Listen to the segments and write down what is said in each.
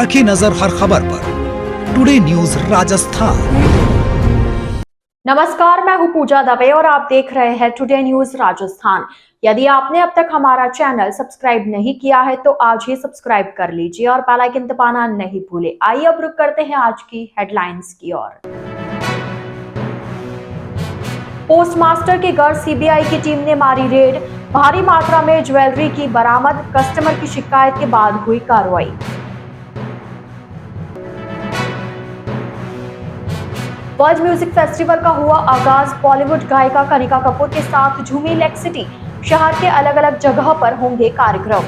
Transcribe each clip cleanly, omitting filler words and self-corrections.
रखी नजर हर खबर पर। Today news Rajasthan. नमस्कार, मैं हूं पूजा दवे और आप देख रहे हैं टुडे न्यूज राजस्थान। यदि आपने अब तक हमारा चैनल सब्सक्राइब नहीं किया है तो आज ही सब्सक्राइब कर लीजिए और बेल आइकन दबाना नहीं भूले। आइए अब रुक करते हैं आज की हेडलाइंस की ओर। पोस्टमास्टर के घर सीबीआई की टीम ने मारी रेड, भारी मात्रा में ज्वेलरी की बरामद, कस्टमर की शिकायत के बाद हुई कार्रवाई। वर्ल्ड म्यूजिक फेस्टिवल का हुआ आगाज, बॉलीवुड गायिका कनिका कपूर के साथ झूमी लेक सिटी, शहर के अलग अलग जगह पर होंगे कार्यक्रम।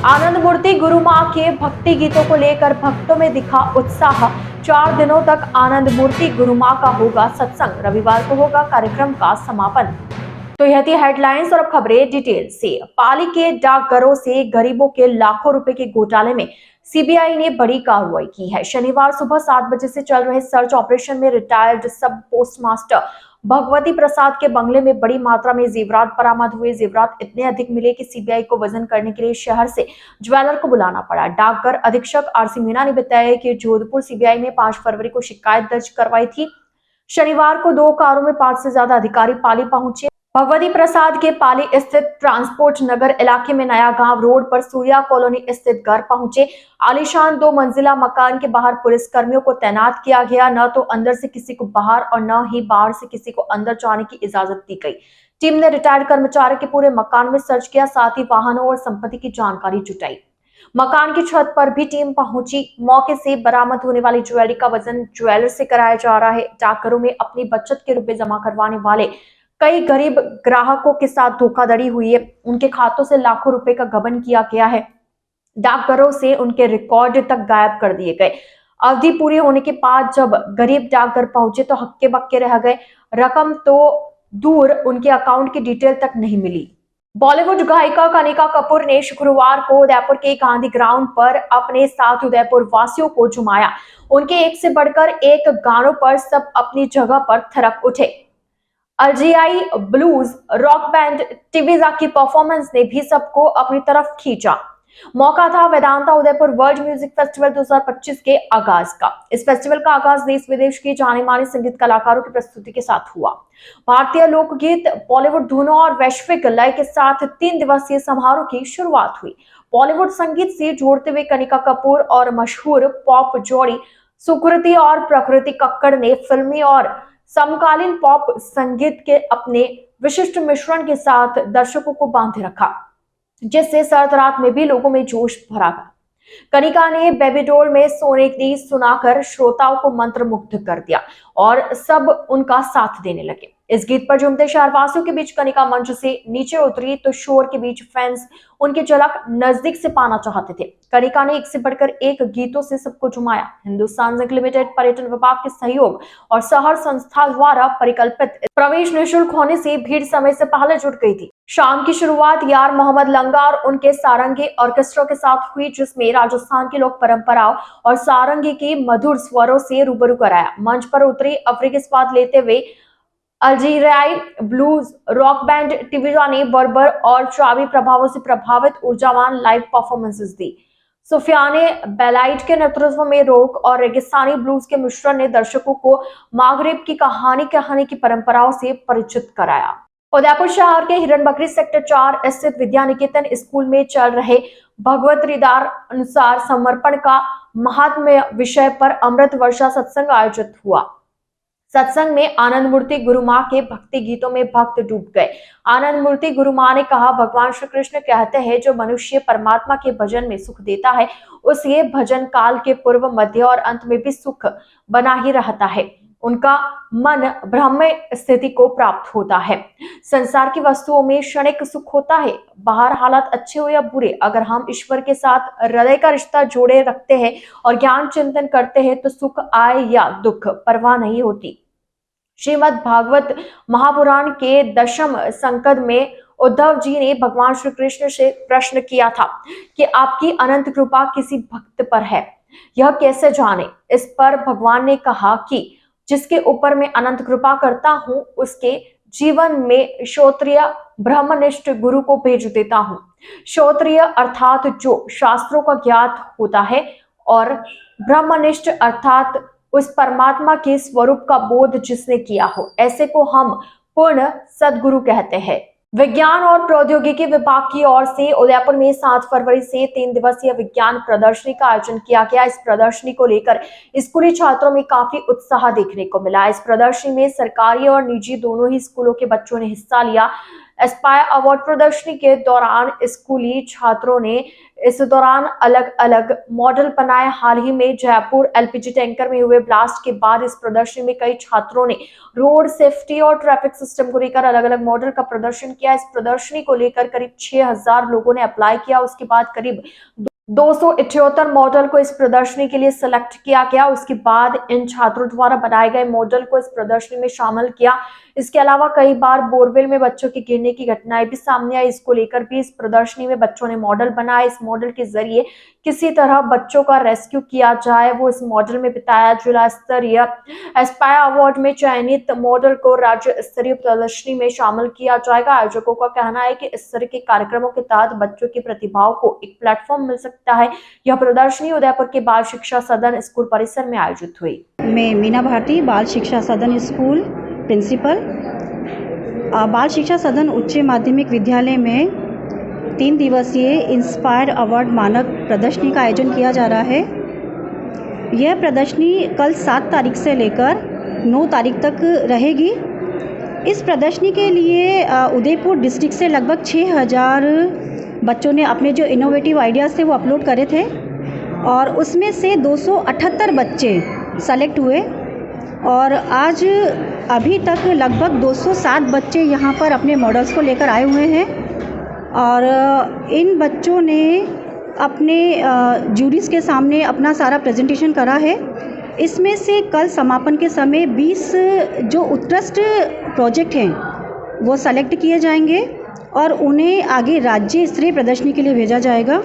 आनंद मूर्ति गुरु मां के भक्ति गीतों को लेकर भक्तों में दिखा उत्साह। 4 दिनों तक आनंद मूर्ति गुरु मां का होगा सत्संग, रविवार को होगा कार्यक्रम का समापन। तो यह थी हेडलाइंस और अब खबरें डिटेल से। पाली के डाकघरों से गरीबों के लाखों रुपए के घोटाले में सीबीआई ने बड़ी कार्रवाई की है। शनिवार सुबह 7 बजे से चल रहे सर्च ऑपरेशन में रिटायर्ड सब पोस्टमास्टर भगवती प्रसाद के बंगले में बड़ी मात्रा में जेवरात बरामद हुए। जेवरात इतने अधिक मिले कि सीबीआई को वजन करने के लिए शहर से ज्वेलर को बुलाना पड़ा। डाकघर अधीक्षक आरसी मीणा ने बताया कि जोधपुर सीबीआई ने 5 फरवरी को शिकायत दर्ज करवाई थी। शनिवार को 2 कारों में 5 से ज्यादा अधिकारी पाली पहुंचे। भगवती प्रसाद के पाली स्थित ट्रांसपोर्ट नगर इलाके में नया गांव रोड पर सूर्या कॉलोनी स्थित घर पहुंचे। आलीशान 2 मंजिला मकान के बाहर पुलिस कर्मियों को तैनात किया गया। न तो अंदर से किसी को बाहर और न ही बाहर से किसी को अंदर जाने की इजाजत दी गई। टीम ने रिटायर्ड कर्मचारी के पूरे मकान में सर्च किया, साथ ही वाहनों और संपत्ति की जानकारी जुटाई। मकान की छत पर भी टीम पहुंची। मौके से बरामद होने वाली ज्वेलरी का वजन ज्वेलर से कराया जा रहा है। डाकघरों में अपनी बचत के रुपए जमा करवाने वाले कई गरीब ग्राहकों के साथ धोखाधड़ी हुई है। उनके खातों से लाखों रुपए का गबन किया गया है। डाकघरों से उनके रिकॉर्ड तक गायब कर दिए गए। अवधि पूरी होने के बाद जब गरीब डाकघर पहुंचे तो हक्के बक्के रह गए। रकम तो दूर, उनके अकाउंट की डिटेल तक नहीं मिली। बॉलीवुड गायिका कनिका कपूर ने शुक्रवार को उदयपुर के गांधी ग्राउंड पर अपने साथ उदयपुर वासियों को झुमाया। उनके एक से बढ़कर एक गानों पर सब अपनी जगह पर थिरक उठे। अल्जीरियाई ब्लूज रॉक बैंड टिविजा की परफॉर्मेंस ने भी सबको अपनी तरफ खींचा। मौका था Vedanta Udaipur world music festival 2025 के आगाज का। इस फेस्टिवल का आगाज देश विदेश के जाने माने संगीत कलाकारों की प्रस्तुति के साथ हुआ। भारतीय लोकगीत, बॉलीवुड धुनों और वैश्विक लय के साथ 3 दिवसीय समारोह की शुरुआत हुई। बॉलीवुड संगीत से जोड़ते हुए कनिका कपूर और मशहूर पॉप जोड़ी सुकृति और प्रकृति कक्कड़ ने फिल्मी और समकालीन पॉप संगीत के अपने विशिष्ट मिश्रण के साथ दर्शकों को बांधे रखा, जिससे सर्द रात में भी लोगों में जोश भरा था। कनिका ने बेबी डॉल में सोने की सुनाकर श्रोताओं को मंत्रमुग्ध कर दिया और सब उनका साथ देने लगे। इस गीत पर झूमते शहरवासियों के बीच कनिका मंच से नीचे उतरी तो शोर के बीच फैंस उनकी झलक नजदीक से पाना चाहते थे। कनिका ने एक से बढ़कर एक गीतों से सबको झुमाया। हिंदुस्तान जिंक लिमिटेड पर्यटन विभाग के सहयोग और शहर संस्था द्वारा परिकल्पित प्रवेश निःशुल्क होने से भीड़ समय से पहले जुट गई थी। शाम की शुरुआत यार मोहम्मद लंगा और उनके सारंगी ऑर्केस्ट्रा के साथ हुई, जिसमें राजस्थान की लोक परंपराओं और सारंगी की मधुर स्वरों से रूबरू कराया। मंच पर उतरी अफ्रीकी स्वाद लेते हुए अल्जीरियाई ब्लूज रॉक बैंड टिविजा ने बर्बर और चाबी प्रभावों से प्रभावित ऊर्जावान लाइव परफॉर्मेंसेस दी। सुफियाने बेलाइट के नेतृत्व में रॉक और रेगिस्तानी ब्लूज के मिश्रण ने दर्शकों को मागरेब की कहानी की परंपराओं से परिचित कराया। उदयपुर शहर के हिरन बकरी सेक्टर 4 स्थित विद्या निकेतन स्कूल में चल रहे भगवत रिदार अनुसार समर्पण का महात्म्य विषय पर अमृत वर्षा सत्संग आयोजित हुआ। सत्संग में आनंद मूर्ति गुरु मां के भक्ति गीतों में भक्त डूब गए। आनंद मूर्ति गुरु मां ने कहा, भगवान श्री कृष्ण कहते हैं, जो मनुष्य परमात्मा के भजन में सुख देता है उसे भजन काल के पूर्व, मध्य और अंत में भी सुख बना ही रहता है। उनका मन ब्रह्म स्थिति को प्राप्त होता है। संसार की वस्तुओं में क्षणिक सुख होता है, बाहर हालात अच्छे हो या बुरे, अगर हम ईश्वर के साथ हृदय का रिश्ता जोड़े रखते हैं और ज्ञान चिंतन करते हैं तो सुख आए या दुख परवाह नहीं होती। श्रीमद् भागवत महापुराण के 10वें संकद में उद्धव जी ने भगवान श्री कृष्ण से प्रश्न किया था कि आपकी अनंत कृपा किसी भक्त पर है, यह कैसे जाने। इस पर भगवान ने कहा कि जिसके ऊपर मैं अनंत कृपा करता हूं उसके जीवन में क्षत्रिय ब्रह्मनिष्ठ गुरु को भेज देता हूं। श्रोत्रिय अर्थात जो शास्त्रों का ज्ञात होता है और ब्रह्मनिष्ठ अर्थात उस परमात्मा के स्वरूप का बोध जिसने किया हो, ऐसे को हम पूर्ण सद्गुरु कहते हैं। विज्ञान और प्रौद्योगिकी विभाग की ओर से उदयपुर में 7 फरवरी से 3 दिवसीय विज्ञान प्रदर्शनी का आयोजन किया गया। इस प्रदर्शनी को लेकर स्कूली छात्रों में काफी उत्साह देखने को मिला। इस प्रदर्शनी में सरकारी और निजी दोनों ही स्कूलों के बच्चों ने हिस्सा लिया। एस्पायर अवार्ड प्रदर्शनी के दौरान स्कूली छात्रों ने इस दौरान अलग अलग मॉडल बनाए। हाल ही में जयपुर एलपीजी टैंकर में हुए ब्लास्ट के बाद इस प्रदर्शनी में कई छात्रों ने रोड सेफ्टी और ट्रैफिक सिस्टम को लेकर अलग अलग मॉडल का प्रदर्शन किया। इस प्रदर्शनी को लेकर करीब 6000 लोगों ने अप्लाई किया। उसके बाद करीब 278 मॉडल को इस प्रदर्शनी के लिए सिलेक्ट किया गया। उसके बाद इन छात्रों द्वारा बनाए गए मॉडल को इस प्रदर्शनी में शामिल किया। इसके अलावा कई बार बोरवेल में बच्चों के गिरने की घटनाएं भी सामने आई। इसको लेकर भी इस प्रदर्शनी में बच्चों ने मॉडल बनाए। इस मॉडल के जरिए किसी तरह बच्चों का रेस्क्यू किया जाए, वो इस मॉडल में बताया। जिला स्तरीय एस्पायर अवार्ड में चयनित मॉडल को राज्य स्तरीय प्रदर्शनी में शामिल किया जाएगा। आयोजकों का कहना है कि इस तरह के कार्यक्रमों के तहत बच्चों की प्रतिभाओं को एक प्लेटफॉर्म मिल सकता है। यह प्रदर्शनी उदयपुर के बाल शिक्षा सदन स्कूल परिसर में आयोजित हुई। मैं मीना भारती, बाल शिक्षा सदन स्कूल प्रिंसिपल। बाल शिक्षा सदन उच्च माध्यमिक विद्यालय में 3 दिवसीय इंस्पायर अवार्ड मानक प्रदर्शनी का आयोजन किया जा रहा है। यह प्रदर्शनी कल 7 तारीख से लेकर 9 तारीख तक रहेगी। इस प्रदर्शनी के लिए उदयपुर डिस्ट्रिक्ट से लगभग 6000 बच्चों ने अपने जो इनोवेटिव आइडियाज़ थे वो अपलोड करे थे और उसमें से 278 बच्चे सेलेक्ट हुए और आज अभी तक लगभग 207 बच्चे यहाँ पर अपने मॉडल्स को लेकर आए हुए हैं और इन बच्चों ने अपने जूरीज के सामने अपना सारा प्रेजेंटेशन करा है। इसमें से कल समापन के समय 20 जो उत्कृष्ट प्रोजेक्ट हैं वो सेलेक्ट किए जाएंगे और उन्हें आगे राज्य स्तरीय प्रदर्शनी के लिए भेजा जाएगा।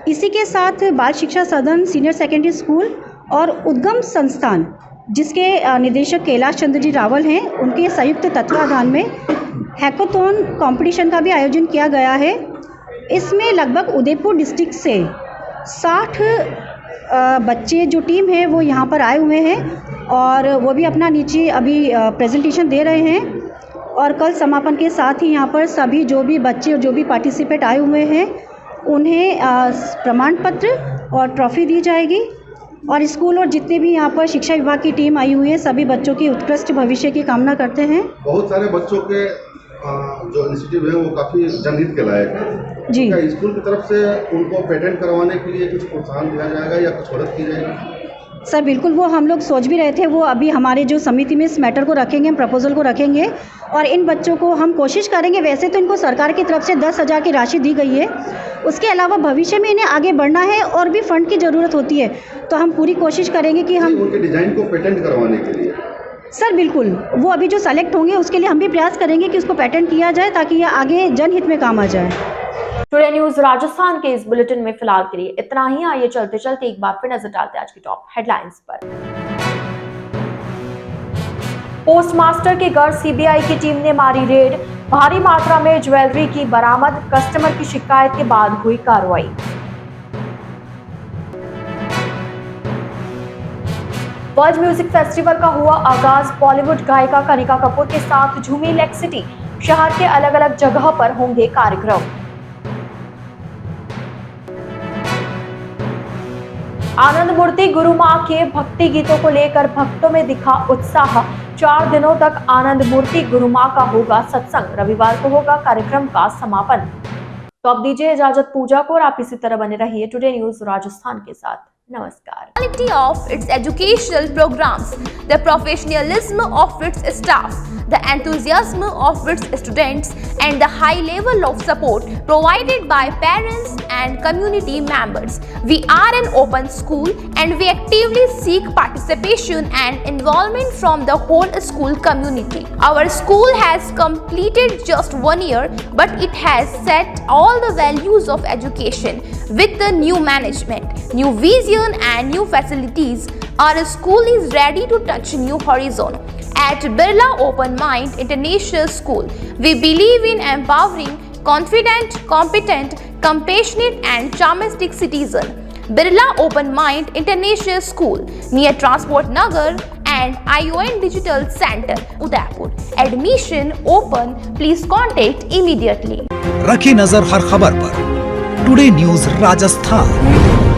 इसी के साथ बाल शिक्षा सदन सीनियर सेकेंडरी स्कूल और उद्गम संस्थान जिसके निदेशक कैलाश चंद्र जी रावल हैं, उनके संयुक्त तत्वाधान में हैकाथॉन कंपटीशन का भी आयोजन किया गया है। इसमें लगभग उदयपुर डिस्ट्रिक्ट से 60 बच्चे जो टीम है वो यहाँ पर आए हुए हैं और वो भी अपना नीचे अभी प्रेजेंटेशन दे रहे हैं और कल समापन के साथ ही यहाँ पर सभी जो भी बच्चे और जो भी पार्टिसिपेट आए हुए हैं उन्हें प्रमाण पत्र और ट्रॉफी दी जाएगी और स्कूल और जितने भी यहाँ पर शिक्षा विभाग की टीम आई हुई है सभी बच्चों की उत्कृष्ट भविष्य की कामना करते हैं। बहुत सारे बच्चों के जो इंस्टीट्यूट है वो काफ़ी जनहित के लायक है जी। क्या स्कूल की तरफ से उनको पेटेंट करवाने के लिए कुछ प्रोत्साहन दिया जाएगा या कुछ मदद की जाएगी? सर बिल्कुल, वो हम लोग सोच भी रहे थे। वो अभी हमारे जो समिति में इस मैटर को रखेंगे, हम प्रपोजल को रखेंगे और इन बच्चों को हम कोशिश करेंगे। वैसे तो इनको सरकार की तरफ से 10,000 की राशि दी गई है, उसके अलावा भविष्य में इन्हें आगे बढ़ना है और भी फंड की ज़रूरत होती है, तो हम पूरी कोशिश करेंगे कि हम उनके डिज़ाइन को पेटेंट करवाने के लिए। सर बिल्कुल, वो अभी जो सेलेक्ट होंगे उसके लिए हम भी प्रयास करेंगे कि उसको पेटेंट किया जाए ताकि यह आगे जनहित में काम आ जाए। टुडे न्यूज राजस्थान के इस बुलेटिन में फिलहाल के लिए इतना ही। आइए चलते चलते एक बार फिर नजर डालते हैं आज की टॉप हेडलाइंस पर। पोस्टमास्टर के घर सीबीआई की टीम ने मारी रेड, भारी मात्रा में ज्वेलरी की बरामद, कस्टमर की शिकायत के बाद हुई कार्रवाई। वर्ल्ड म्यूजिक फेस्टिवल का हुआ आगाज, बॉलीवुड गायिका कनिका कपूर के साथ झूमी लेक सिटी, शहर के अलग अलग जगह पर होंगे कार्यक्रम। आनंद मूर्ति गुरु मां के भक्ति गीतों को लेकर भक्तों में दिखा उत्साह, 4 दिनों तक आनंद मूर्ति गुरु मां का होगा सत्संग, रविवार को होगा कार्यक्रम का समापन। तो अब दीजिए इजाजत पूजा को और आप इसी तरह बने रहिए टुडे न्यूज राजस्थान के साथ। नमस्कार। Quality of its educational programs, the professionalism of its staff, the enthusiasm of its students, and the high level of support provided by parents and community members. We are an open school and we actively seek participation and involvement from the whole school community. Our school has completed just 1 year, but it has set all the values of education with the new management, new vision and new facilities. Our school is ready to touch new horizon. At Birla Open Mind International School, we believe in empowering confident, competent, compassionate and charmistic citizen. Birla Open Mind International School near Transport Nagar and ION Digital Center, Udaipur. Admission open. Please contact immediately. रखी नजर हर खबर पर। Today news Rajasthan.